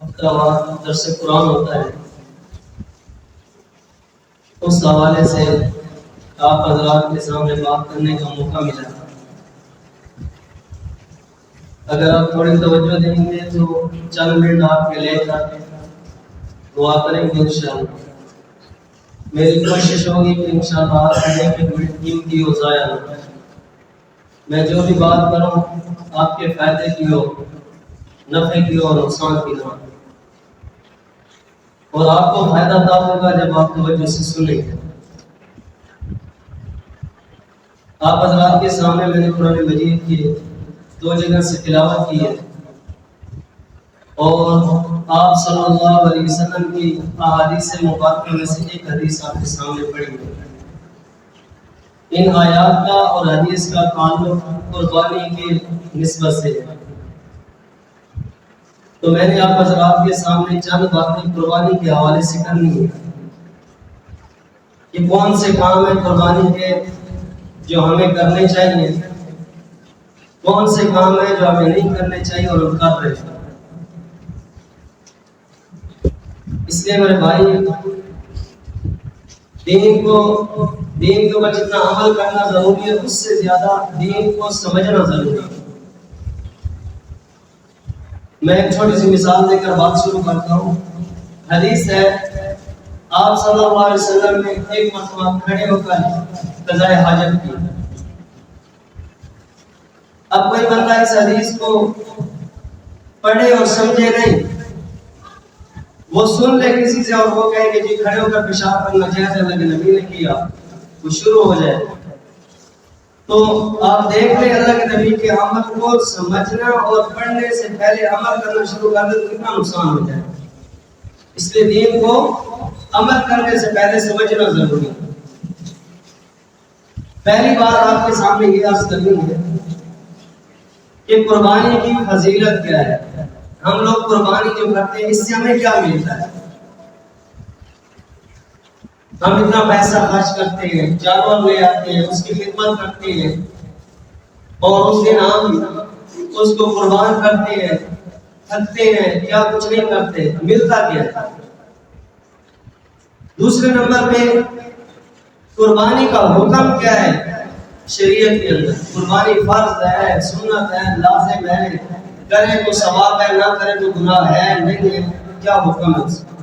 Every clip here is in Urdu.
ہفتہ وار درس قرآن ہوتا ہے، اس حوالے سے آپ حضرات کے سامنے بات کرنے کا موقع ملا۔ اگر آپ تھوڑی توجہ دیں گے تو چند منٹ آپ کے لے کر دعا کریں گے انشاءاللہ۔ میری کوشش ہوگی کہ انشاءاللہ آپ کے منٹ قیمتی ہو، ضائع نہ ہو۔ میں جو بھی بات کروں آپ کے فائدے کی ہو، نفع کی ہو اور نقصان کی ہو، اور آپ کو فائدہ تب ہوگا جب آپ توجہ سے سنیں گے۔ آپ حضرات کے سامنے میں نے قرآن مجید کی 2 جگہ سے تلاوت کی ہے، اور آپ صلی اللہ علیہ وسلم کی احادیث مبارکہ میں سے ایک حدیث آپ کے سامنے پڑھی ہے۔ ان آیات کا اور حدیث کا تعلق قربانی کی نسبت سے ہے، تو میں نے آپ حضرات کے سامنے چند باتیں قربانی کے حوالے سے کرنی ہے کہ کون سے کام ہیں قربانی کے جو ہمیں کرنے چاہیے، کون سے کام ہیں جو ہمیں نہیں کرنے چاہیے اور ہم کر رہے ہیں۔ اس لیے میرے بھائی، دین کے اوپر جتنا عمل کرنا ضروری ہے، اس سے زیادہ دین کو سمجھنا ضروری ہے۔ میں ایک چھوٹی سی مثال دے کر بات شروع کرتا ہوں۔ حدیث ہے، آپ صلی اللہ علیہ وسلم نے ایک مرتبہ کھڑے ہو کر قضاء حاجت کی۔ اب کوئی بندہ اس حدیث کو پڑھے اور سمجھے نہیں، وہ سن لے کسی سے اور وہ کہے کہ جی کھڑے ہو کر پیشاب کرنا جیسے اللہ کے نبی نے کیا، وہ شروع ہو جائے، تو آپ دیکھ لیں اللہ کے نبی کے عمل کو سمجھنا اور پڑھنے سے پہلے عمل کرنا شروع کر دے تو کتنا نقصان ہو جائے۔ اس لیے دین کو عمل کرنے سے پہلے سمجھنا ضروری ہے۔ پہلی بات آپ کے سامنے یہ عرض کرنی ہے کہ قربانی کی فضیلت کیا ہے۔ ہم لوگ قربانی جو کرتے ہیں اس سے ہمیں کیا ملتا ہے؟ ہم اتنا پیسہ خرچ کرتے ہیں، جانور لے آتے ہیں، اس کی خدمت کرتے ہیں، اور اس دن ہم اس کو قربان کرتے ہیں، تھکتے ہیں، کیا کچھ نہیں کرتے، ملتا کیا ہے؟ دوسرے نمبر پہ قربانی کا حکم کیا ہے شریعت کے اندر؟ قربانی فرض ہے، سنت ہے، لازم ہے، کرے تو ثواب ہے، نہ کرے تو گناہ ہے نہیں ہے، کیا حکم ہے اس کا؟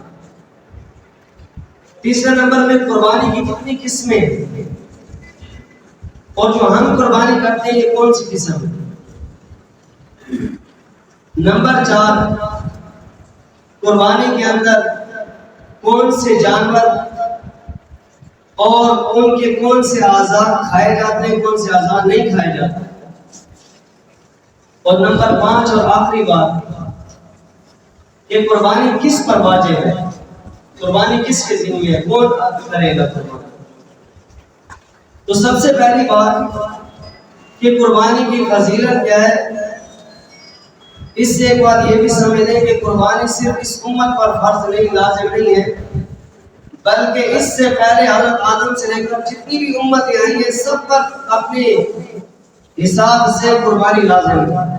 تیسرے نمبر پہ قربانی کی کتنی قسمیں ہیں، اور جو ہم قربانی کرتے ہیں یہ کون سی قسم ہے؟ نمبر 4، قربانی کے اندر کون سے جانور اور ان کے کون سے اعضاء کھائے جاتے ہیں، کون سے اعضاء نہیں کھائے جاتے۔ اور نمبر 5 اور آخری بات کہ قربانی کس پر واجب ہے، قربانی کس کے ذمہ ہے، کون کرے گا قربانی۔ تو سب سے پہلی بات کہ قربانی کی فضیلت کیا ہے، اس سے ایک بات یہ بھی سمجھ لیں کہ قربانی صرف اس امت پر فرض نہیں، لازم نہیں ہے، بلکہ اس سے پہلے حضرت آدم سے لے کر جتنی بھی امتیں آئی ہیں سب پر اپنے حساب سے قربانی لازم ہے۔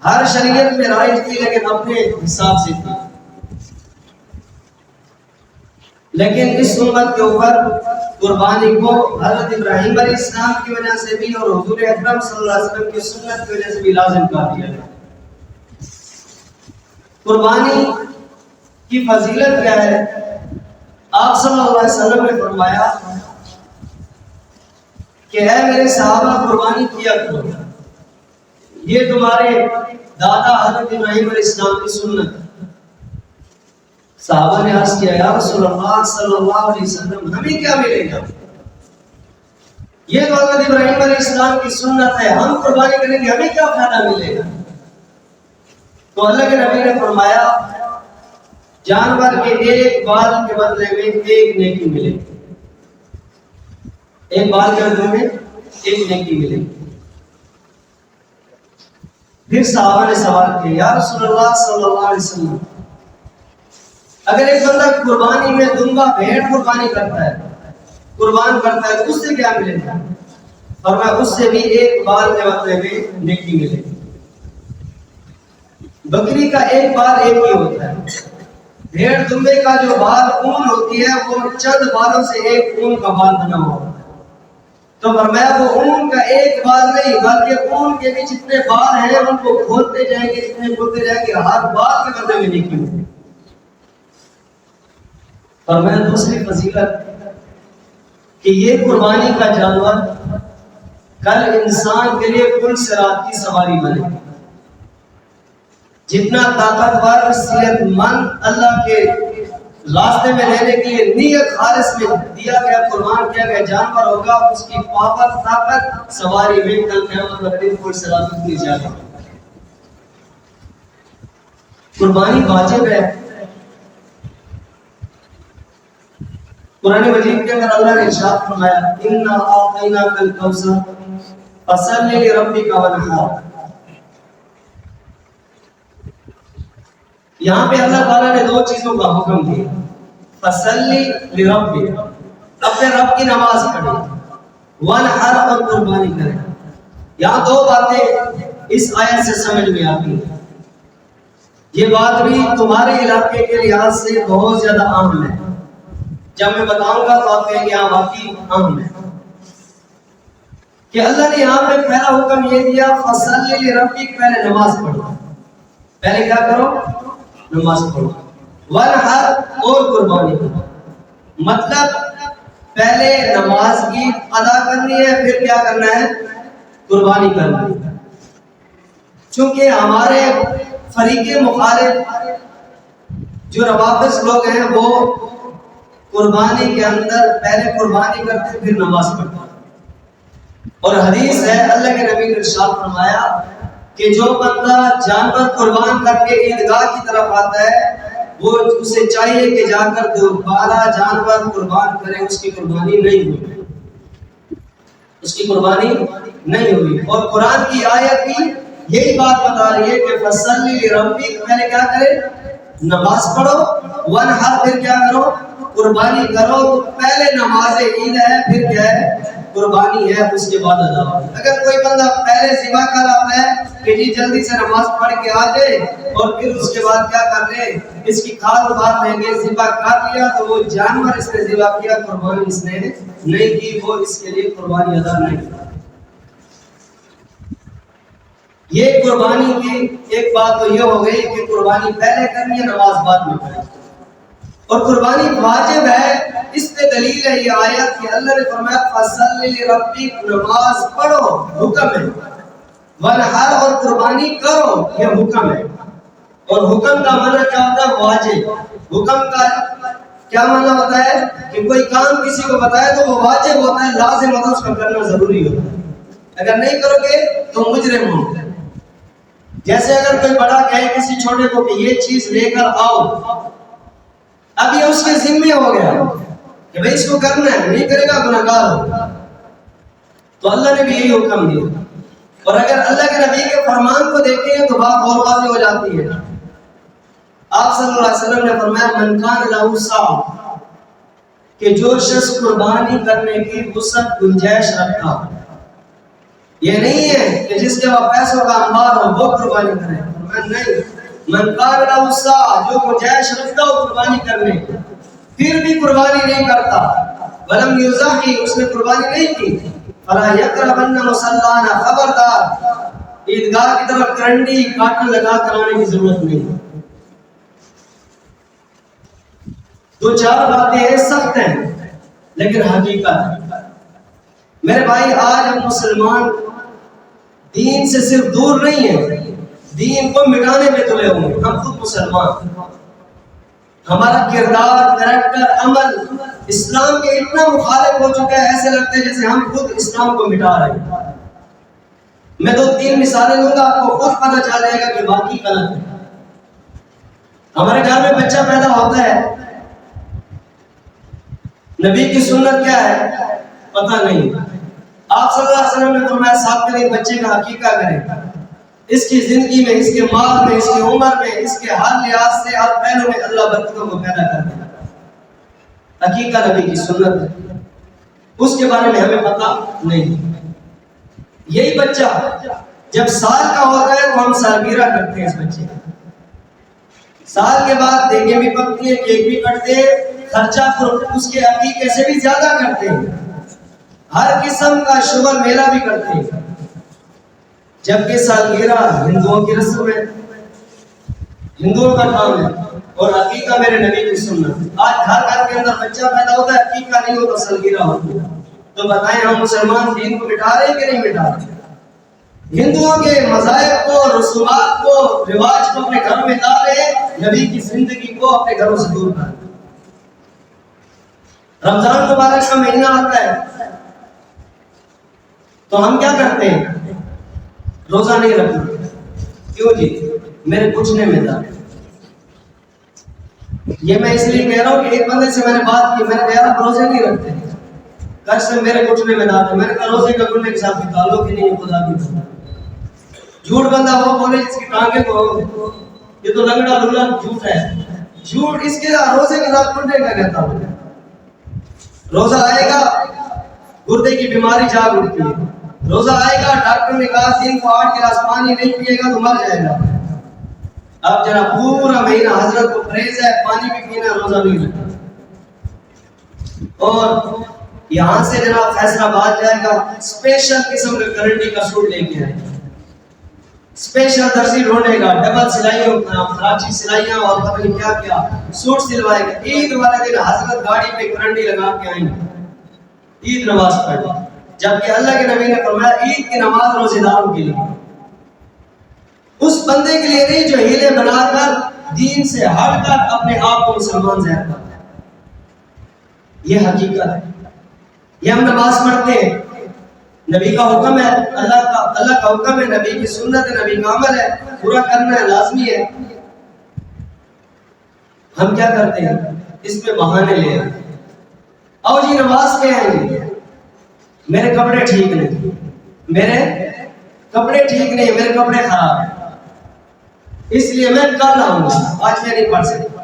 ہر شریعت میں رائج تھی لیکن اپنے حساب سے تھی، لیکن اس امت کے اوپر قربانی کو حضرت ابراہیم علیہ السلام کی وجہ سے بھی اور حضور اکرم صلی اللہ علیہ وسلم کی سنت کی وجہ سے بھی لازم کر دیا گیا۔ قربانی کی فضیلت کیا ہے؟ آپ صلی اللہ علیہ وسلم نے فرمایا کہ اے میرے صحابہ قربانی کیا کرو، یہ تمہارے دادا حضرت ابراہیم علیہ السلام کی سنت ہے۔ صحابہ نے عرض کیا یا رسول اللہ صلی اللہ علیہ وسلم ہمیں کیا ملے گا؟ یہ تو حضرت ابراہیم علیہ السلام کی سنت ہے، ہم قربانی کریں گے ہمیں کیا فائدہ ملے گا؟ تو اللہ کے نبی نے فرمایا جانور کے ایک بال کے بدلے میں ایک نیکی ملے گی، ایک بال کے بدلے میں ایک نیکی ملے گی۔ پھر صحابہ نے سوال کیا یا رسول اللہ صلی اللہ علیہ وسلم اگر ایک بندہ قربانی میں دمبا بھیڑ قربانی کرتا ہے، قربان کرتا ہے تو اس سے کیا ملے گا؟ فرمایا اس سے بھی ایک بال کے بدلے میں نیکی ملے گی۔ بکری کا ایک بال ایک ہی ہوتا ہے، بھیڑ دمبے کا جو بال اون ہوتی ہے وہ چند بالوں سے ایک اون کا بال بنا ہوا ہوتا ہے۔ تو فرمایا وہ اون کا ایک بال نہیں بلکہ اون کے بھی جتنے بال ہیں ان کو کھولتے جائیں گے، جتنے کھولتے جائیں گے ہر بال کے بدلے میں نیکی ہوگی۔ فرمایا دوسری فضیلت کہ یہ قربانی کا جانور کل انسان کے لیے پل صراط کی سواری بنے۔ جتنا طاقتور صحت مند اللہ کے راستے میں رہنے کے لیے نیت خالص میں دیا گیا قربان کیا گیا جانور ہوگا، اس کی پاور طاقت سواری میں کل قیامت کا دن پل صراط کی جائے گا۔ قربانی واجب ہے۔ قرآن مجید کے اندر اللہ نے ارشاد فرمایا اِنَّا أَعْطَيْنَاكَ الْكَوْثَرَ فَصَلِّ لِرَبِّكَ وَانْحَرْ۔ یہاں پہ اللہ تعالیٰ نے دو چیزوں کا حکم دیا، فَصَلِّ لِرَبِّكَ، اپنے رب کی نماز پڑھیں، وَانْحَرْ، اور قربانی کریں۔ یہاں دو باتیں اس آیت سے سمجھ میں آتی ہیں۔ یہ بات بھی تمہارے علاقے کے لحاظ سے بہت زیادہ اہم ہے، جب میں بتاؤں گا تو آپ کہیں گے واقعی اہم ہے کہ اللہ نے یہاں پہ پہلا حکم یہ دیا فَصَلِّ لِرَبِّكَ، پہلے نماز پڑھو۔ پہلے کیا کرو؟ نماز پڑھو۔ وَانْحَرْ، اور قربانی کرو۔ مطلب پہلے نماز کی ادا کرنی ہے، پھر کیا کرنا ہے؟ قربانی کرنی ہے۔ چونکہ ہمارے فریق مخالف جو روافض لوگ ہیں وہ قربانی کے اندر پہلے قربانی کرتے پھر نماز پڑھتے، اور حدیث ہے اللہ کے نبی نے ارشاد فرمایا کہ جو بندہ جانور قربان کر کے عیدگاہ کی طرف آتا ہے وہ اسے چاہیے کہ جا کر دوبارہ جانور قربان کرے، اس کی قربانی نہیں ہوئی، اس کی قربانی نہیں ہوئی۔ اور قرآن کی آیت بھی یہی بات بتا رہی ہے کہ فَصَلِّ لِرَبِّكَ، پہلے کیا کرے؟ نماز پڑھو، وَانْحَرْ، پھر کیا کرو؟ قربانی کرو۔ پہلے نماز عید ہے، پھر کیا ہے؟ قربانی ہے، اس کے بعد ادا ہوگی۔ اگر کوئی بندہ پہلے ذبح کر آتا ہے کہ جی جلدی سے نماز پڑھ کے آ جائے اور پھر اس کے بعد کیا کر لے، اس کی کھال اتار لیں گے، ذبح کر لیا تو وہ جانور اس نے ذبح کیا، قربانی اس نے نہیں کی، وہ اس کے لیے قربانی ادا نہیں کی۔ یہ قربانی کی ایک بات تو یہ ہو گئی کہ قربانی پہلے کرنی ہے، نماز بعد میں پڑھیں۔ اور قربانی واجب ہے، اس پہ دلیل ہے یہ آیت کہ اللہ نے فرمایا فَصَلِّ لِرَبِّكَ، نماز پڑھو، حکم ہے، وَانْحَرْ، اور قربانی کرو، یہ حکم ہے۔ اور حکم کا معنی کیا ہوتا ہے؟ واجب۔ حکم کا کیا معنی ہوتا ہے کہ کوئی کام کسی کو بتائے تو وہ واجب ہوتا ہے، لازم ہوتا ہے، اس کا کرنا ضروری ہوتا ہے۔ اگر نہیں کرو گے تو مجرم ہو۔ جیسے اگر کوئی بڑا کہے کسی چھوٹے کو کہ یہ چیز لے کر آؤ، اب یہ اس کے ذمہ ہو گیا کہ بھئی اس کو کرنا ہے، نہیں کرے گا گناہگار ہوگا۔ تو اللہ نے بھی یہی حکم دیا۔ اور اگر اللہ کے نبی کے فرمان کو دیکھیں تو بات اور واضح ہو جاتی ہے۔ آپ صلی اللہ علیہ وسلم نے فرمایا من کان لہ سعۃ، کہ جو شخص قربانی کرنے کی وسعت گنجائش رکھتا ہو، یہ نہیں ہے کہ جس کے پاس پیسوں کا انبار ہو وہ قربانی کرے، فرمایا نہیں، من کان لہ سعۃ، جو گنجائش رکھتا ہو قربانی کرنے پھر بھی قربانی نہیں کرتا، ولم یضحی، اس نے قربانی نہیں کی، فلا یقربن مصلانا، خبردار عیدگاہ کی طرف کرنڈی کاٹن لگا کر آنے کی ضرورت نہیں۔ دو چار باتیں ہیں سخت ہیں لیکن حقیقت ہے۔ میرے بھائی آج ہم مسلمان دین سے صرف دور نہیں ہیں، دین کو مٹانے میں تلے ہوئے ہیں۔ ہم خود مسلمان، ہمارا کردار، کریکٹر، عمل اسلام کے اتنا مخالف ہو چکا ہے، ایسے لگتا ہے جیسے ہم خود اسلام کو مٹا رہے ہیں۔ میں دو تین مثالیں دوں گا، آپ کو خود پتہ چل جائے گا کہ واقعی غلط ہے۔ ہمارے گھر میں بچہ پیدا ہوتا ہے، نبی کی سنت کیا ہے پتہ نہیں، آپ صلی اللہ علیہ وسلم نے فرمایا 7 دن بچے کا عقیقہ کریں، اس کی زندگی میں، اس کے مال میں، اس کی عمر میں، اس کے ہر لحاظ سے، ہر پہلو میں اللہ برکتوں کو پیدا کرتے ہیں۔ عقیقہ نبی کی سنت ہے، اس کے بارے میں ہمیں پتہ نہیں۔ یہی بچہ جب سال کا ہوتا ہے تو ہم سالگرہ کرتے ہیں اس بچے کا، سال کے بعد دیگیں بھی پکتی ہیں، کیک بھی کٹتے ہیں، خرچہ اس کے عقیقے سے بھی زیادہ کرتے ہیں، ہر قسم کا شغل میلہ بھی کرتے ہیں۔ جبکہ سالگرہ ہندوؤں کی رسم ہے، ہندوؤں کا کام ہے، اور عقیقہ میرے نبی کی سنت۔ آج ہر گھر کے اندر بچہ پیدا ہوتا ہے، عقیقہ نہیں ہوتا، سالگرہ ہوتی ہے۔ تو بتائیں ہم مسلمان دین کو مٹا رہے ہیں کہ نہیں مٹا رہے؟ ہندوؤں کے مذاہب کو، رسومات کو، رواج کو اپنے گھروں میں لا رہے ہیں، نبی کی زندگی کو اپنے گھروں سے دور کر رہے ہیں۔ رمضان مبارک کا مہینہ آتا ہے تو ہم کیا کرتے ہیں؟ روزہ نہیں رکھنا۔ کیوں جی؟ میرے پوچھنے میں تھا، یہ میں اس لیے کہہ رہا ہوں کہ ایک بندے سے میں نے بات کی، میں نے کہا آپ روزے نہیں رکھتے، کل سے میرے پوچھنے میں تھا، میں نے کہا روزے کا گننے کے ساتھ کوئی تعلق ہی نہیں، خدا کی قسم۔ جھوٹ بندہ وہ بولے جس کی ٹانگیں کو، یہ تو لنگڑا لولا جھوٹ ہے، جھوٹ اس کے روزے کے ساتھ گننے کا کہتا ہوں۔ روزہ آئے گا گردے کی بیماری جاگ اٹھتی ہے، روزہ آئے گا ڈاکٹر نے کہا دن کو 8 گلاس پانی نہیں پیے گا تو مر جائے گا۔ اب جناب پورا مہینہ حضرت کو پرہیز ہے، پانی بھی پینا، روزہ نہیں رکھنا، اور یہاں سے جناب فیصلہ بات جائے گا، اسپیشل قسم کا گارنٹی کا سوٹ لے کے آئے، اسپیشل درزی ڈھونڈے گا، ڈبل سلائیوں، فراچی سلائیاں اور پتہ نہیں کیا کیا سوٹ سلوائے گا۔ عید والے دن حضرت گاڑی پہ گارنٹی لگا کے آئیں گے، عید نماز پڑھ، جبکہ اللہ کے نبی نے فرمایا عید کی نماز روزے داروں کے لیے، اس بندے کے لیے نہیں جو ہیلے بنا کر دین سے ہٹ کر اپنے آپ کو مسلمان ظاہر کرتا ہے۔ یہ حقیقت ہے، یہ ہم نماز پڑھتے ہیں، نبی کا حکم ہے، اللہ کا حکم ہے، نبی کی سنت ہے، نبی کا عمل ہے، پورا کرنا ہے، لازمی ہے۔ ہم کیا کرتے ہیں؟ اس میں بہانے لے آتے ہیں، آؤ جی نماز پہ آئیں گے، میرے کپڑے ٹھیک نہیں، میرے کپڑے ٹھیک نہیں، میرے کپڑے خراب ہیں، اس لیے میں کل آؤں گا، آج میں نہیں پڑھ سکتا۔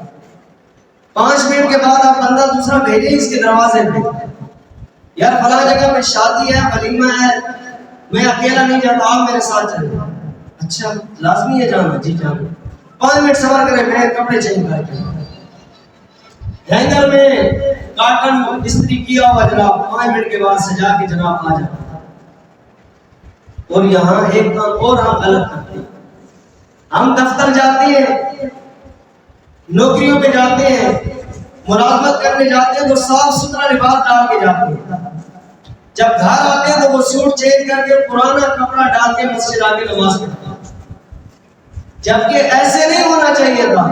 5 منٹ کے بعد آپ بندہ دوسرا بھیجیں اس کے دروازے پہ، یار فلاں جگہ پہ شادی ہے، ولیمہ ہے، میں اکیلا نہیں جاتا، آپ میرے ساتھ چلیں۔ اچھا لازمی ہے جانا؟ جی جانا۔ 5 منٹ صبر کریں، میں کپڑے چینج کر کے ہینگر میں کاٹن استری کیا ہوا جناب 5 منٹ کے بعد سجا کے جناب آ جاتا۔ اور یہاں ایک کام اور ہم غلط کرتے ہیں، ہم دفتر جاتے ہیں، نوکریوں پہ جاتے ہیں، ملازمت کرنے جاتے ہیں تو صاف ستھرا لباس ڈال کے جاتے ہیں، جب گھر آتے ہیں تو وہ سوٹ چینج کر کے پرانا کپڑا ڈال کے مسجد آ کے نماز پڑھتے ہیں، جبکہ ایسے نہیں ہونا چاہیے تھا۔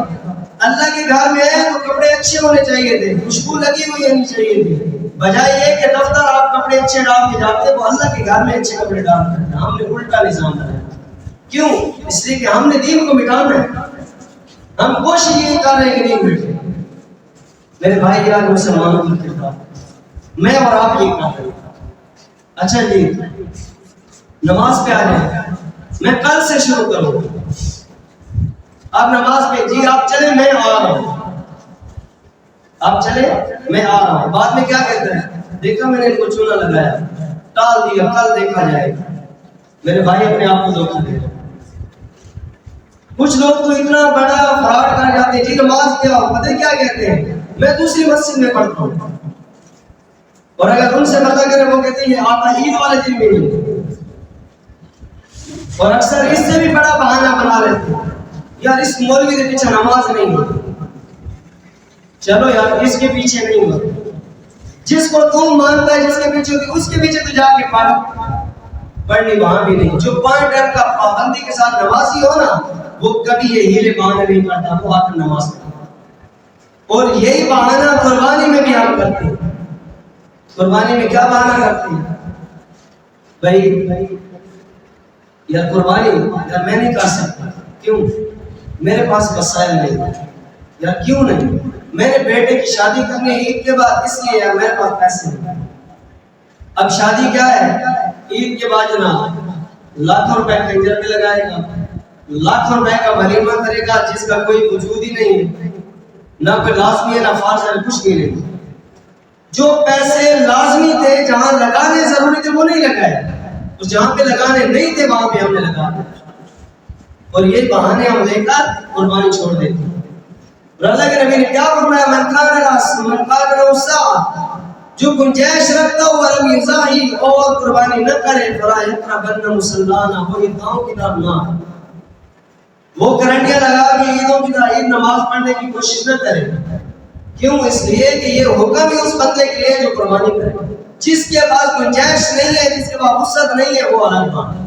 اللہ کے گھر میں آئے تو کپڑے اچھے ہونے چاہیے تھے، خوشبو لگی ہوئی ہونی چاہیے تھی، بجائے یہ کہ دفتر آپ کپڑے اچھے ڈال کے جاتے، وہ اللہ کے گھر میں اچھے کپڑے ڈال کرتے۔ ہم نے الٹا نظام بنایا، کیوں؟ اس لیے کہ ہم نے دین کو مٹانا ہے، ہم کوشش یہ کر رہے ہیں کہ دین مٹے۔ میرے بھائی یار مسلمانوں کی خدمت میں اور آپ یہ کر رہے ہیں۔ اچھا جی نماز پہ آ جائیں، میں کل سے شروع کروں، آپ نماز پہ، جی آپ چلیں میں آ رہا ہوں، آپ چلیں میں آ رہا ہوں، بعد میں کیا کہتے ہیں؟ دیکھا میں نے ان کو چونا لگایا، ٹال دیا، کل دیکھا جائے گا۔ میرے بھائی اپنے آپ کو دھوکہ دے رہے ہیں۔ کچھ لوگ تو اتنا بڑا فراڈ کر جاتے ہیں، جی نماز کیا ہو، پتہ کیا کہتے ہیں؟ میں دوسری مسجد میں پڑھتا ہوں، اور اگر ان سے پتہ کرے وہ کہتے ہیں یہ آتا عید والے دن میں نہیں، اور اکثر اس سے بھی بڑا بہانہ بنا لیتے ہیں، یار اس مولوی کے پیچھے نماز نہیں ہوتی، چلو یار اس کے پیچھے نہیں ہوتی، جس کو تم مانتا ہے جس کے پیچھے ہوتی اس کے پیچھے تو جا کے پڑھنی وہاں بھی نہیں۔ جو 5 ٹائم کا پابندی کے ساتھ نمازی ہو نا، وہ کبھی یہ ہیلے بہانے نہیں کرتا، وہ آ کر نماز پڑھتا۔ اور یہی بہانہ قربانی میں بھی ہم کرتے ہیں۔ قربانی میں کیا بہانہ کرتے ہیں؟ بھائی یار قربانی یار میں نہیں کر سکتا، کیوں؟ میرے پاس وسائل نہیں، یار کیوں نہیں؟ میں نے بیٹے کی شادی کرنی ہے عید کے بعد، اس لیے یار میرے پاس پیسے نہیں۔ اب شادی کیا ہے؟ عید کے بعد جناب لاکھوں روپے کنجر پہ لگائے گا، لاکھوں روپے کا ولیمہ کرے گا جس کا کوئی وجود ہی نہیں ہے، نہ کوئی لازمی ہے نہ فرض ہے، کچھ بھی نہیں۔ جو پیسے لازمی تھے جہاں لگانے ضروری تھے وہ نہیں لگائے، اور جہاں پہ لگانے نہیں تھے وہاں پہ ہم نے لگا دیا، اور یہ بہانے ہم لے کر قربانی چھوڑ دیتے ہیں۔ اور اللہ کے نبی نے کیا فرمایا؟ من کان الساعة، جو گنجائش رکھتا ہو ولم یضاحی، اور قربانی نہ کرے، فلا یقربن مصلانا، وہ عیدگاہوں کی طرف نہ آئے، وہ گارنٹیاں لگا کے عیدوں کی طرح عید نماز پڑھنے کی کوشش نہ کرے۔ کیوں؟ اس لیے کہ یہ حکم ہی اس بندے کے لیے جو قربانی کرے۔ جس کے پاس گنجائش نہیں ہے، جس کے پاس وسعت نہیں ہے، وہ الگ بات ہے۔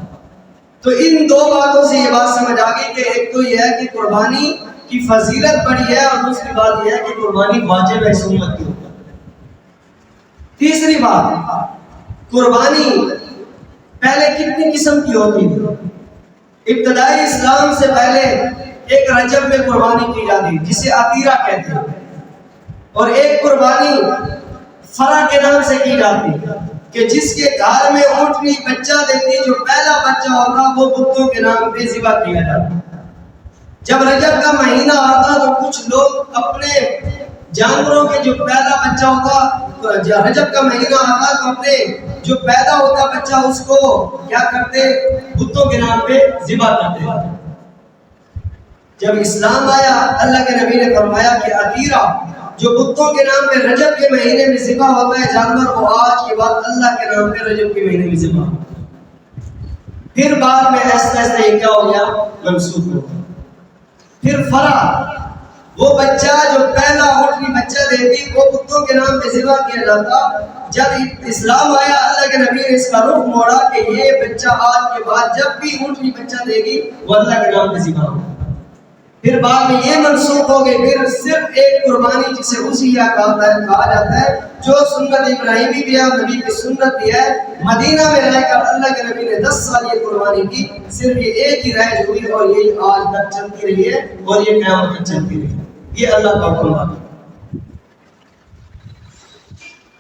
تو ان دو باتوں سے یہ بات سمجھ آ گئی کہ ایک تو یہ ہے کہ قربانی کی فضیلت بڑی ہے، اور دوسری بات یہ ہے کہ قربانی واجب ہے اس امت کے اوپر۔ تیسری بات، قربانی پہلے کتنی قسم کی ہوتی تھی؟ ابتدائی اسلام سے پہلے ایک رجب میں قربانی کی جاتی جسے عقیرہ کہتے ہیں، اور ایک قربانی فرا کے نام سے کی جاتی کہ جس کے گھر میں اونٹنی بچہ دیتی، جو پہلا بچہ ہوتا وہ بتوں کے نام پہ ذبح کیا جاتا۔ جب رجب کا مہینہ آتا تو کچھ لوگ اپنے جانوروں کے جو پیدا بچہ ہوتا، رجب کا مہینہ آتا تو اپنے جو پیدا ہوتا بچہ اس کو کیا کرتے؟ بتوں کے نام پہ ذبح کرتے۔ جب اسلام آیا، اللہ کے نبی نے فرمایا کہ عقیرہ جو بتوں کے نام پہ رجب کے مہینے میں ذبح ہوتا ہے جانور، وہ آج کے بعد اللہ کے نام پہ رجب کے مہینے میں ذبح ہوتا ہے۔ پھر بعد میں ایسا ایسا یہ کیا ہو گیا؟ منسوخ ہو گیا۔ پھر فرا، وہ بچہ جو پہلا اونٹنی بچہ دیتی وہ بتوں کے نام پہ ذبح کیا جاتا۔ جب اسلام آیا، اللہ کے نبی نے اس کا رخ موڑا کہ یہ بچہ آج کے بعد جب بھی اونٹنی بچہ دے گی وہ اللہ کے نام پہ ذبح ہوگا۔ پھر بعد میں یہ منسوخ ہو گئے، پھر صرف ایک قربانی جسے اضحیہ کہا جاتا ہے، جو سنت ابراہیمی بھی ہے، نبی کی سنت بھی ہے۔ مدینہ میں رہ کر اللہ کے نبی نے 10 سال یہ قربانی کی، صرف یہ ایک ہی رائج ہوئی، اور یہی آج تک چلتی رہی ہے، اور یہ قیامت تک چلتی رہی ہے۔ یہ اللہ کا حکم ہے۔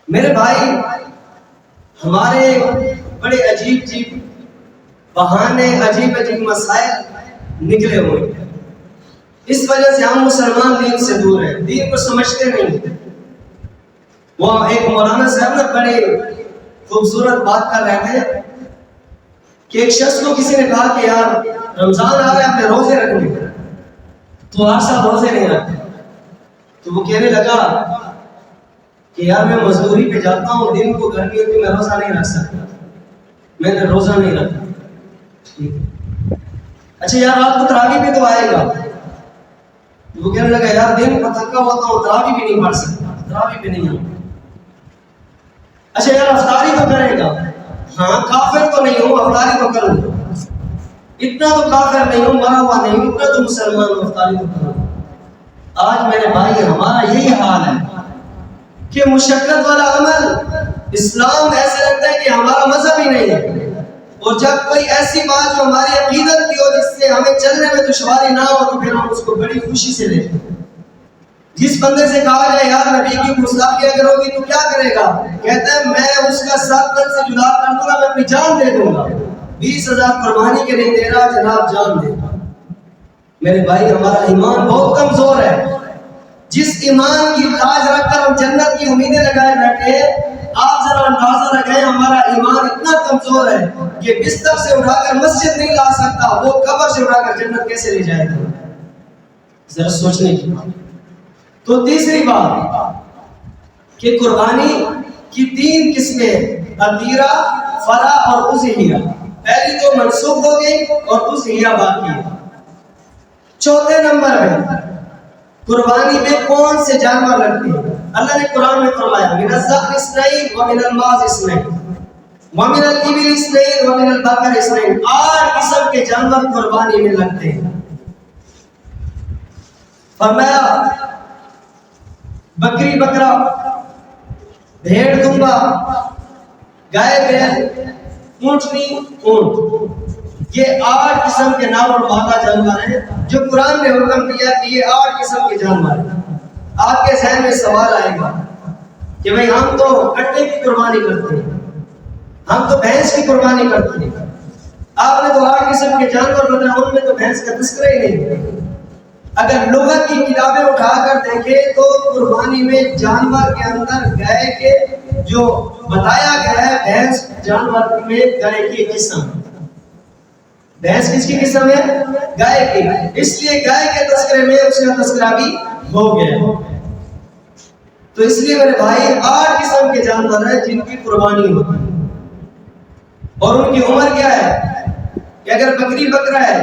میرے بھائی، ہمارے بڑے عجیب عجیب بہانے، عجیب عجیب مسائل نکلے ہوئے ہیں۔ اس وجہ سے ہم مسلمان دین سے دور ہیں، دین کو سمجھتے نہیں۔ وہ ایک مولانا صاحب نے بڑے خوبصورت بات کر رہے تھے کہ ایک شخص کو کسی نے کہا کہ یار رمضان آ رہا ہے، اپنے روزے رکھنے، تو ہر سال روزے نہیں رکھتے۔ تو وہ کہنے لگا کہ یار میں مزدوری پہ جاتا ہوں، دن کو گرمی ہوتی ہے، میں روزہ نہیں رکھ سکتا، میں نے روزہ نہیں رکھا۔ اچھا یار رات کو تراویح بھی تو آئے گا۔ وہ کہنے لگا یار دن کو تھکا ہوتا ہوں، تراویح بھی نہیں پڑھ سکتا، تراویح بھی نہیں آتا۔ اچھا یار افطاری تو کرے گا؟ ہاں کافر تو نہیں ہوں، افطاری تو کروں گا، اتنا تو کافر نہیں ہوں، مرا ہوا نہیں ہوں، اتنا تو مسلمان ہوں، افطاری تو کروں گا۔ آج میرے بھائی ہمارا یہی حال ہے کہ مشقت والا عمل اسلام ایسے لگتا ہے کہ ہمارا مذہب ہی نہیں ہے، اور جب کوئی ایسی بات جو ہماری عقیدت کی ہو جس سے ہمیں چلنے میں دشواری نہ ہو تو پھر ہم اس کو بڑی خوشی سے لیتے ہیں۔ جس بندے سے کہا جائے یار نبی کی گستاخیاں کرو گی تو کیا کرے گا؟ کہتا ہے میں اس کا ساتھ تن سے جدا کر دوں گا، میں اپنی جان دے دوں گا، 20,000 قربانی کے نہیں دے رہا جناب، جان دے۔ میرے بھائی ہمارا ایمان بہت کمزور ہے۔ جس ایمان کی لاج رکھ کر ہم جنت کی امیدیں لگائے بیٹھے، آپ ذرا اندازہ لگائیں ہمارا ایمان اتنا کمزور ہے کہ بستر سے اٹھا کر مسجد نہیں لا سکتا، وہ قبر سے اٹھا کر جنت کیسے لے جائے گا؟ ذرا سوچنے کی بات۔ تو تیسری بات کہ قربانی کی 3 قسمیں، عقیرہ، فرا اور اضحیہ۔ پہلی تو منسوخ ہو گئی اور اضحیہ باقی ہے۔ چوتھے نمبر میں قربانی میں کون سے جانور رکھتے ہیں؟ اللہ نے قرآن میں فرمایا من الذکر اثنین ومن الماعز اثنین ومن الابل اثنین ومن البقر اثنین۔ 8 قسم کے جانور قربانی میں لگتے ہیں۔ فرمایا بکری بکرا، بھیڑ دمبا، گائے بیل، اونٹنی اونٹ، یہ 8 قسم کے نام اور مادہ جانور ہیں جو قرآن نے حکم دیا کہ یہ 8 قسم کے جانور ہیں۔ آپ کے ذہن میں سوال آئے گا کہ بھئی ہم تو کٹے کی قربانی کرتے ہیں، ہم تو بھینس کی قربانی کرتے ہیں، آپ نے تو 8 قسم کے جانور بتایا، ان میں تو بھینس کا تذکرہ ہی نہیں ہے۔ اگر لغت کی کتابیں اٹھا کر دیکھیں تو قربانی میں جانور کے اندر گائے کے جو بتایا گیا ہے، بھینس جانور میں گائے کی قسم، بھینس کس کی قسم ہے؟ گائے کی، اس لیے گائے کے تذکرے میں اس کا تذکرہ بھی ہو گیا۔ تو اس لیے میرے بھائی 8 قسم کے جانور ہیں جن کی قربانی ہوتی ہے، اور ان کی عمر کیا ہے کہ اگر بکری بکرا ہے،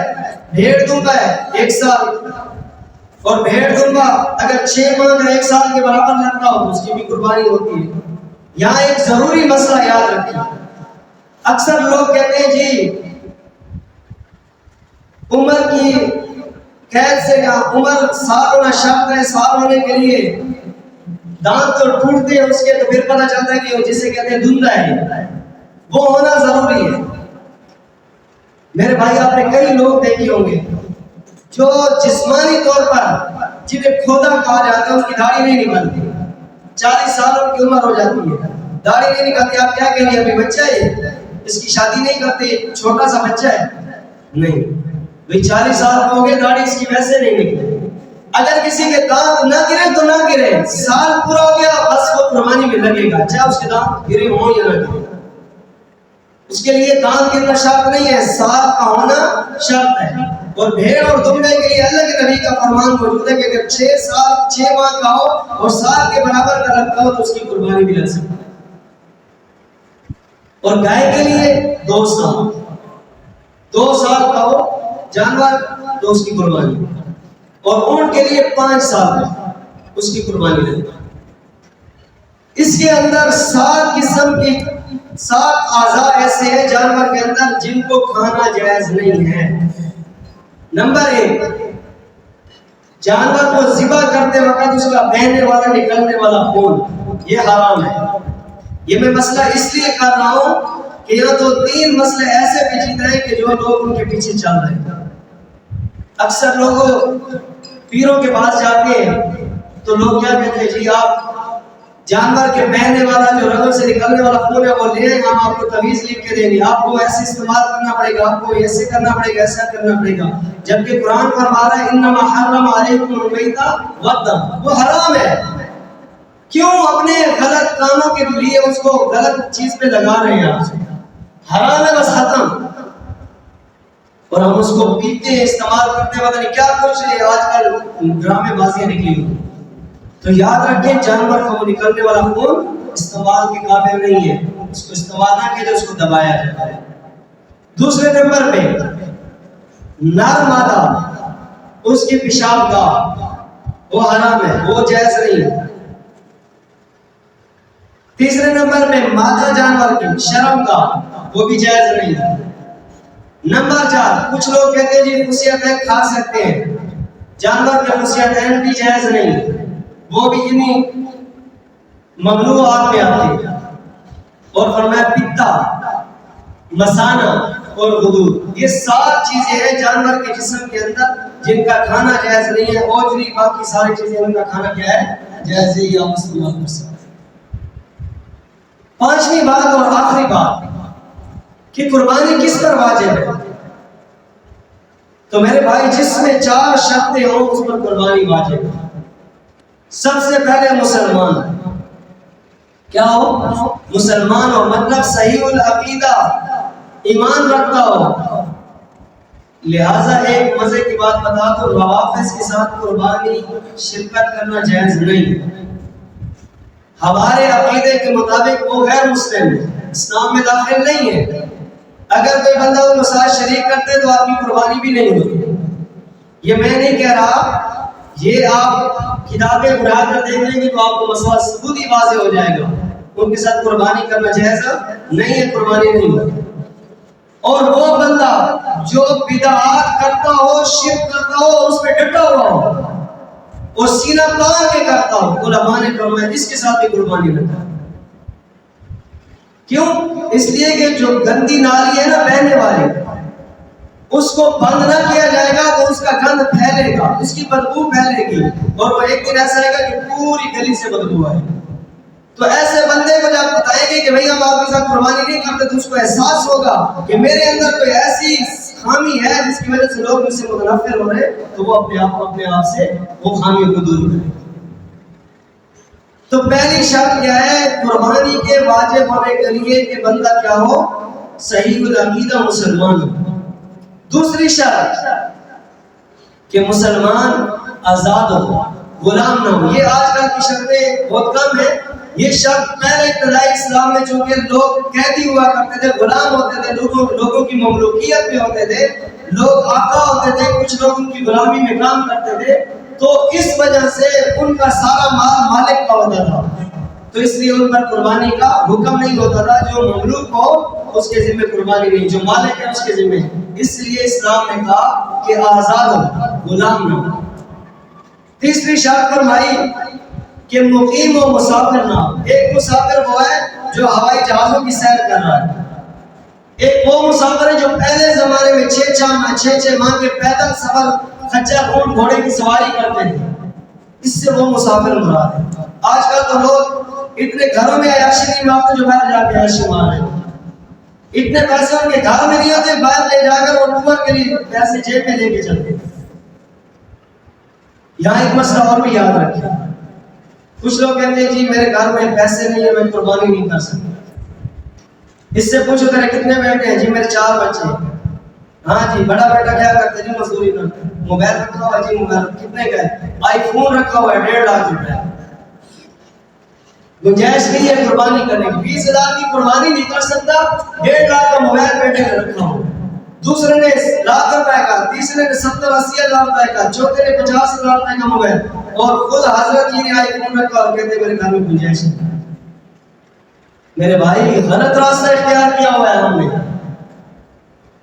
بھیڑ دمبا ہے 1 سال، اور بھیڑ دمبا اگر 6 ماہ کا 1 سال کے برابر لگتا ہو تو اس کی بھی قربانی ہوتی ہے۔ یہاں ایک ضروری مسئلہ یاد رکھیے، اکثر لوگ کہتے ہیں جی عمر کی قید سے یا عمر سال ہونا شرط ہے، سال ہونے کے لیے دانت تو ٹوٹتے ہیں اس کے، تو پھر پتہ چلتا ہے کہ وہ جسے کہتے ہیں دھندہ ہے، وہ ہونا ضروری ہے۔ میرے بھائی آپ نے کئی لوگ دیکھے ہوں گے جو جسمانی طور پر جنہیں کھودا کہا جاتا ہے، ان کی داڑھی نہیں نکلتی، 40 سال کی عمر ہو جاتی ہے، داڑھی نہیں نکلتی۔ آپ کیا کہیں گے ابھی بچہ ہے، اس کی شادی نہیں کرتے، چھوٹا سا بچہ ہے؟ نہیں بھئی، 40 سال ہو گئے، داڑھی اس کی ویسے نہیں نکلتی۔ اگر کسی کے دانت نہ گرے تو نہ گرے، سال پورا ہو گیا بس وہ قربانی میں لگے گا، چاہے اس کے دانت گرے ہوں یا نہ گرے۔ اس کے لیے دانت گرنا شرط نہیں ہے، سال کا ہونا شرط ہے۔ اور بھیڑ اور دمبے کے لیے اللہ کے نبی کا فرمان موجود ہے کہ اگر 6 ماہ کا ہو اور سال کے برابر کا لگتا ہو تو اس کی قربانی بھی لگ سکتی ہے۔ اور گائے کے لیے 2 سال کا ہو جانور تو اس کی قربانی، اور اونٹ کے لیے 5 سال کا اس کی قربانی لگتی ہے۔ اس کے اندر 7 قسم کی 7 اعضاء ایسے ہیں جانور کے اندر جن کو کھانا جائز نہیں ہے۔ نمبر 1، جانور کو ذبح کرتے وقت اس کا بہنے والا نکلنے والا خون، یہ حرام ہے۔ یہ میں مسئلہ اس لیے کر رہا ہوں کہ یہاں تو 3 مسئلے ایسے پیچیدہ ہیں کہ جو لوگ ان کے پیچھے چل رہے ہیں۔ اکثر لوگ پیروں کے پاس جاتے ہیں تو لوگ کیا کہتے ہیں، جی آپ جانور کے بہنے والا جو رگوں سے نکلنے والا خون ہے وہ لے آئیں، ہم آپ کو تعویذ لکھ کے دیں گے، آپ کو ایسے استعمال کرنا پڑے گا، آپ کو ایسے کرنا پڑے گا، ایسا کرنا پڑے گا، جبکہ قرآن فرما رہا ہے انما حرم علیکم المیتۃ والدم، وہ حرام ہے۔ کیوں اپنے غلط کاموں کے لیے اس کو غلط چیز پہ لگا رہے ہیں؟ آپ حرام ہے بس ختم، اور ہم اس کو پیتے ہیں، استعمال کرتے ہیں، پتہ نہیں کیا کچھ آج کل ڈرامے بازیاں نکلی ہوئی۔ تو یاد رکھیں جانور کو نکلنے والا خون استعمال کے قابل نہیں ہے، اس کو استعمال نہ کیجیے، اس کو دبایا جائے۔ دوسرے نمبر پہ نر مادہ، اس کی پیشاب گاہ وہ حرام ہے، وہ جائز نہیں ہے۔ تیسرے نمبر پہ مادہ جانور کی شرم گاہ، وہ بھی جائز نہیں ہے۔ نمبر 4، کچھ لوگ کہتے ہیں جی خصیتین کھا سکتے ہیں، جانور کے خصیتین بھی جائز نہیں، وہ بھی انہیں ممنوعات میں آتے ہیں۔ اور فرمایا پتا، مثانہ اور غدود، یہ 7 چیزیں ہیں جانور کے جسم کے اندر جن کا کھانا جائز نہیں ہے، اوجری باقی ساری چیزیں ان کا کھانا کیا ہے؟ جائز ہے، یا استعمال کر سکتے۔ 5ویں بات اور آخری بات کہ قربانی کس پر واجب ہے؟ تو میرے بھائی جس میں 4 شرطیں ہوں اس پر قربانی واجب ہے۔ سب سے پہلے مسلمان، کیا ہو؟ مسلمان ہو، مطلب صحیح العقیدہ، ایمان رکھتا ہو۔ لہٰذا ایک مزے کی بات بتا دو، روافظ کے ساتھ قربانی شرکت کرنا جائز نہیں۔ ہمارے عقیدے کے مطابق وہ غیر مسلم ہے، اسلام میں داخل نہیں ہے۔ اگر کوئی بندہ ان کے ساتھ شریک کرتے تو آپ کی قربانی بھی نہیں ہوتی۔ یہ میں نہیں کہہ رہا، یہ آپ کتابیں اٹھا کر دیکھ لیں گے تو آپ کو مسئلہ خود ہی واضح ہو جائے گا۔ ان کے ساتھ قربانی کرنا جائز نہیں ہے، قربانی نہیں ہوتی۔ اور وہ بندہ جو بدعات کرتا ہو، شرک کرتا ہو، اس پہ ڈٹا ہوا ہو اور سینہ تان کے کرتا ہو، علماء نے فرمایا جس کے ساتھ بھی قربانی نہ کرے۔ کیوں؟ اس لیے کہ جو گندی نالی ہے نا بہنے والی، اس کو بند نہ کیا جائے گا تو اس کا گند پھیلے گا، اس کی بدبو پھیلے گی، اور وہ ایک دن ایسا آئے گا کہ پوری گلی سے بدبو آئے گی۔ تو ایسے بندے کو جب بتائیں گے کہ بھئی ہم آپ کے ساتھ قربانی نہیں کرتے، تو اس کو احساس ہوگا کہ میرے اندر کوئی ایسی خامی ہے جس کی وجہ سے لوگ مجھ سے متنفر ہو رہے، تو وہ اپنے آپ سے وہ خامی کو دور کرے۔ تو پہلی شرط کیا ہے قربانی کے واجب ہونے کے لیے کہ بندہ کیا ہو؟ صحیح العقیدہ مسلمان ہو۔ دوسری شرط کہ مسلمان آزاد ہو، غلام نہ ہو. یہ آج کل کی شرطیں بہت کم ہے. یہ شرط پہلے ابتدائی اسلام میں چونکہ لوگ قیدی ہوا کرتے تھے, غلام ہوتے تھے, لوگوں کی مملوکیت میں ہوتے تھے, لوگ آقا ہوتے تھے, کچھ لوگ ان کی غلامی میں کام کرتے تھے, تو اس وجہ سے ان کا سارا مال مالک کا ہوتا تھا, تو اس لیے ان پر قربانی کا حکم نہیں ہوتا تھا. جو مملوک ہو اس کے ذمہ قربانی نہیں, جو مالک ہے اس کے ذمہ. اس لیے اسلام نے کہا کہ آزاد ہو, غلام نہ ہو. تیسری شرط فرمائی کہ مقیم و مسافر نہ ہو. ایک مسافر وہ ہے جو ہوائی جہازوں کی سیر کر رہا ہے, ایک وہ مسافر ہے جو پہلے زمانے میں 6 ماہ کے پیدل سفر خچر اونٹ گھوڑے کی سواری کرتے تھے, اس سے وہ مسافر مراد ہے. آج کل تو لوگ اتنے گھروں میں عیاشی نہیں مانگتے جو باہر جا کے عیاشی مار رہے ہیں, اتنے پیسے ان کے گھر میں نہیں ہوتے, باہر لے جا کر وہ ٹور کے لیے پیسے جیب میں لے کے چلتے. یہاں ایک مسئلہ اور بھی یاد رکھیں. کچھ لوگ کہتے ہیں جی میرے گھر میں پیسے نہیں ہے, میں قربانی نہیں کر سکتا. اس سے پوچھو تیرے کتنے بیٹے ہیں؟ جی میرے 4 بچے ہیں. ہاں جی, بڑا بیٹا کیا کرتا ہے؟ جی مزدوری کرتا ہے. موبائل رکھا ہوا ہے؟ جی موبائل. کتنے کا ہے؟ آئی فون رکھا ہوا ہے 1.5 لاکھ روپے. گنجائش نہیں ہے قربانی کرنے کی. 20,000 کی قربانی نہیں کر سکتا, 1.5 لاکھ کا موبائل بیٹے نے رکھا ہو, دوسرے نے 1,00,000 روپے کا, تیسرے نے 70-80 ہزار روپے کا, چوتھے نے 50 ہزار روپے کا موبائل, اور خود حضرت جی نے آئی فون رکھا اور کہتے میرے گھر میں گنجائش ہے. میرے بھائی غلط راستہ اختیار کیا ہوا ہے ہم نے.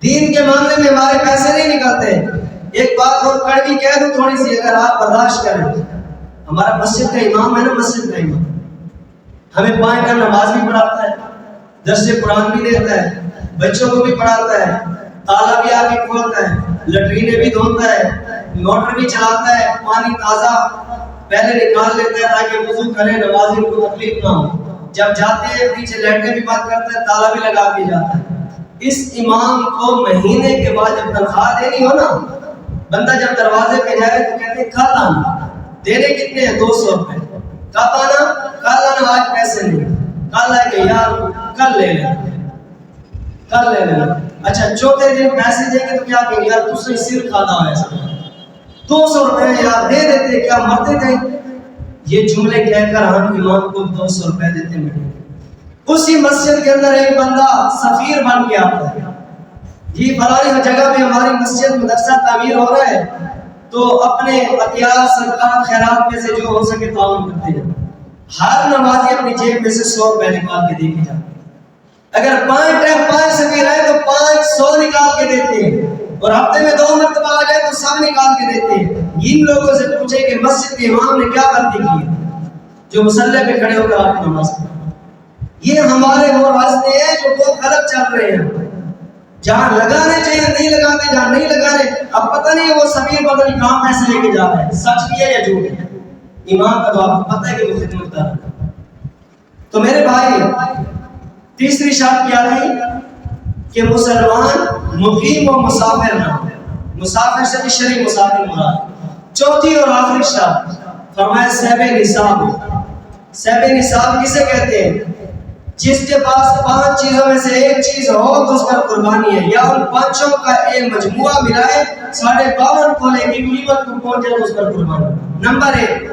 دین کے معاملے میں ہمارے پیسے نہیں نکلتے. ایک بات اور کڑوی کہہ دوں تھوڑی سی, اگر آپ برداشت کریں. ہمارا مسجد کا امام ہے نا, مسجد کا امام ہمیں 5 ٹائم نماز بھی پڑھاتا ہے, درس قرآن بھی دیتا ہے, بچوں کو بھی پڑھاتا ہے, تالا بھی آ کے کھولتا ہے, لٹرینے بھی دھوتا ہے, موٹر بھی چلاتا ہے, پانی تازہ پہلے نکال لیتا ہے تاکہ وضو کرے, نمازی کو تکلیف نہ ہو. جب جاتے ہیں پیچھے لیٹنے بھی بند کرتا ہے, تالا بھی لگا کے جاتا ہے. اس امام کو مہینے کے بعد جب تنخواہ دینی ہو نا, بندہ جب دروازے پہ جائے تو کہتے ہیں کل آنا. دینے کتنے ہیں؟ 200 روپے. کب آنا؟ کل آنا, آج پیسے نہیں. کل آئے گا یار, کل لے لینا, کل لے لینا. اچھا چوتھے دن پیسے دیں گے تو کیا کہیں گے؟ یار تجھ سے سر کھانا ہوا ایسا. 200 روپے یار دے دیتے, کیا مرتے تھے؟ یہ جملے کہہ کر ہم امام کو 200 روپے دیتے ہیں. اسی مسجد کے اندر ایک بندہ سفیر بن کے آتا ہے, جی فلانی جگہ پہ ہماری مسجد مدرسہ تعمیر ہو رہا ہے, تو اپنے عطیات صدقات خیرات میں سے جو ہو سکے تعاون کرتے ہیں. ہر نمازی اپنی جیب میں سے 100 روپے نکال کے دے کے جاتا ہے. اگر 5 ٹائم 5 سفیر آئے تو 500 نکال کے دیتے ہیں, اور ہفتے میں 2 مرتبہ آ جائے تو سب نکال کے دیتے ہیں. ان لوگوں سے پوچھے کہ مسجد کے امام نے کیا غلطی کی ہے جو مصلی پہ کھڑے ہو کر آپ کی نماز پڑھتے ہیں؟ یہ ہمارے وہ راستے ہیں جو بہت غلط چل رہے ہیں. جہاں لگانے چاہیے نہیں لگاتے, جہاں نہیں لگانے. اب پتہ نہیں وہ سفیر پتہ نہیں کہاں پیسے لے کے جا رہا ہے, سچ بھی ہے یا جھوٹ ہے. امام کا تو آپ کو پتہ ہے کہ وہ خدمت کر رہا ہے. تو میرے بھائی تیسری شرط کیا تھی کہ مسلمان مقیم و مسافر نہ ہو. مسافر سے بھی شرعی مسافر مراد. چوتھی اور آخری شرط فرمایا صاحب نصاب. صاحب نصاب کسے کہتے ہیں؟ جس کے پاس 5 چیزوں میں سے ایک چیز ہو تو اس پر قربانی ہے, یا ان 5 کا ایک مجموعہ ملائے 52 تولے کی قیمت کو پہنچے تو اس پر قربانی. نمبر 1,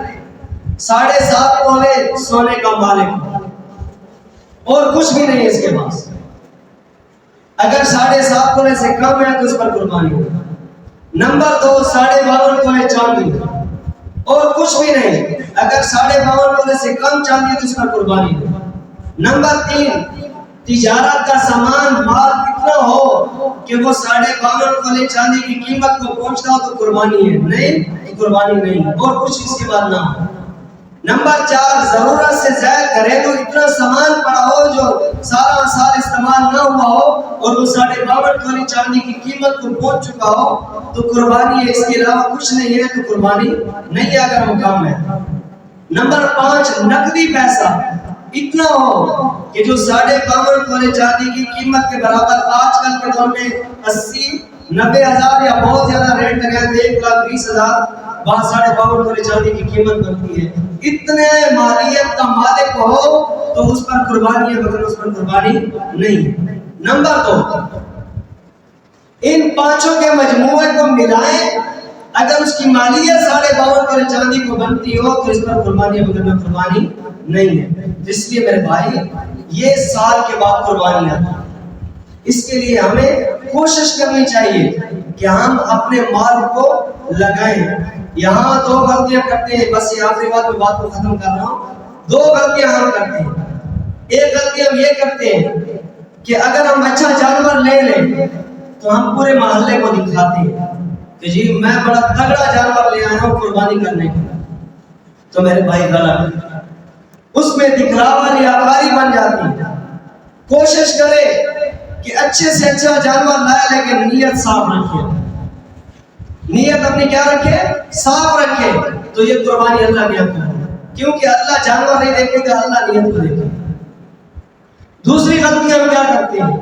7.5 تولے سونے کا مالک اور کچھ بھی نہیں اس کے پاس. اگر 7.5 تولے سے کم ہے تو اس پر قربانی ہو. نمبر 2, 52 تولے چاندی اور کچھ بھی نہیں. اگر 52 تولے سے کم چاندی تو اس پر قربانی ہو. نمبر 3, تجارت کا سامان مال اتنا ہو کہ وہ 52 تولے چاندی کی قیمت کو پہنچتا ہو تو قربانی ہے, نہیں تو قربانی نہیں, اور کچھ اس کے بعد نہ ہو. نمبر 4, ضرورت سے زائد گھریلو اتنا سامان پڑا ہو جو سارا سال استعمال نہ ہوا ہو اور وہ 52 تولے چاندی کی قیمت کو پہنچ چکا ہو تو قربانی ہے. اس کے علاوہ کچھ نہیں ہے تو قربانی نہیں ہے اگر وہ کم ہے. نمبر 5, نقدی پیسہ اتنا ہو کہ جو 52 تولے چاندی کی قیمت کے برابر آج کل کے دور میں 80-90 ہزار یا بہت زیادہ ریٹ لگا ہے 1,20,000 52 تولے چاندی کی قیمت بنتی ہے. اتنے مالیت کا مالک ہو تو اس پر قربانی ہے, مگر اس پر قربانی نہیں. نمبر 2, ان 5 کے مجموعے کو ملائیں اگر اس کی مالیت 52.5 کلو چاندی کو بنتی ہو تو اس پر قربانی بغیر میں قربانی نہیں ہے. اس لیے میرے بھائی یہ سال کے بعد قربانی ہے. اس کے لیے ہمیں کوشش کرنی چاہیے کہ ہم اپنے مال کو لگائیں. یہاں 2 غلطیاں کرتے ہیں, بس یہ آخری بات میں بات کو ختم کر رہا ہوں. 2 غلطیاں ہم کرتے ہیں. ایک غلطی ہم یہ کرتے ہیں کہ اگر ہم اچھا جانور لے لیں تو ہم پورے محلے کو دکھاتے ہیں کہ جی میں بڑا تگڑا جانور لے آیا ہوں قربانی کرنے کے. تو میرے بھائی غلط, اس میں دکھلاوا ریاکاری بن جاتی ہے. کوشش کرے کہ اچھے سے اچھا جانور لائے لیکن نیت صاف رکھے. نیت اپنی کیا رکھے؟ صاف رکھے. تو یہ قربانی اللہ کے حق میں ہے, کیونکہ اللہ جانور نہیں دیکھے گا, اللہ نیت کو دیکھے. دوسری غلطی ہم کیا کرتے ہیں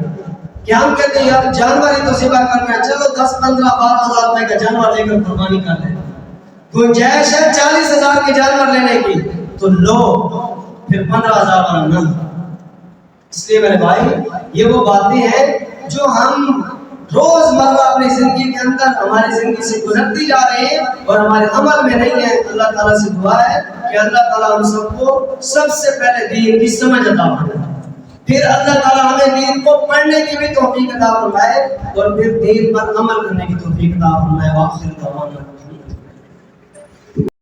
کہ ہم کہتے ہیں یار جانور ہی تو ذبح کرنا ہے, چلو 10, 15, 12 ہزار روپے کا جانور لے کر قربانی کر لیں. گنجائش ہے 40,000 کے جانور لینے کی تو لو, پھر 15,000 والا نہ. اس لیے میرے بھائی یہ وہ باتیں ہیں جو ہم روز مرہ اپنی زندگی کے اندر ہماری زندگی سے گزرتی جا رہے ہیں اور ہمارے عمل میں نہیں ہے. اللہ تعالیٰ سے دعا ہے کہ اللہ تعالیٰ ہم سب کو سب سے پہلے دین کی سمجھ عطا فرمائے, پھر اللہ تعالیٰ ہمیں دین کو پڑھنے کی بھی توفیق عطا فرمائے اور پھر دین پر عمل کرنے کی توفیق عطا فرمائے. وآخر دعوانا